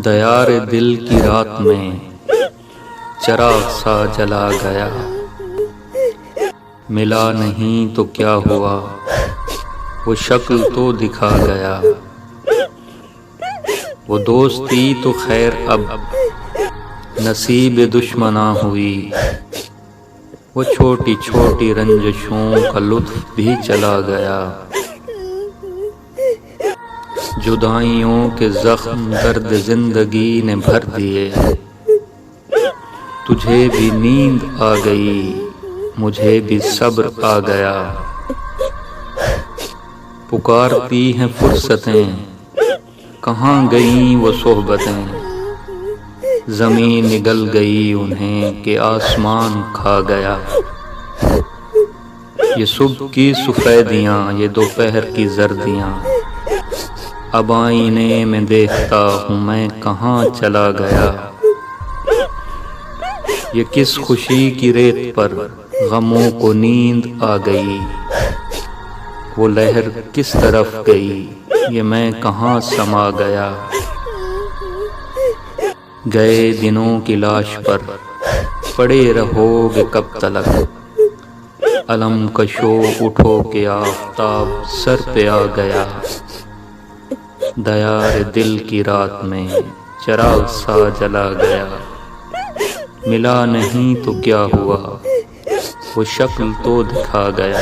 دیار دل کی رات میں چراغ سا جلا گیا، ملا نہیں تو کیا ہوا، وہ شکل تو دکھا گیا۔ وہ دوستی تو خیر اب نصیب دشمناں ہوئی، وہ چھوٹی چھوٹی رنجشوں کا لطف بھی چلا گیا۔ جدائیوں کے زخم درد زندگی نے بھر دیے، تجھے بھی نیند آ گئی، مجھے بھی صبر آ گیا۔ پکارتی ہیں فرصتیں، کہاں گئیں وہ صحبتیں، زمین نگل گئی انہیں کہ آسمان کھا گیا۔ یہ صبح کی سفیدیاں، یہ دوپہر کی زردیاں، اب آئینے میں دیکھتا ہوں میں کہاں چلا گیا۔ یہ کس خوشی کی ریت پر غموں کو نیند آ گئی، وہ لہر کس طرف گئی، یہ میں کہاں سما گیا۔ گئے دنوں کی لاش پر پڑے رہو گے کب تلک، علم کشو اٹھو کہ آفتاب سر پہ آ گیا۔ دیار دل کی رات میں چراغ سا جلا گیا، ملا نہیں تو کیا ہوا، وہ شکل تو دکھا گیا۔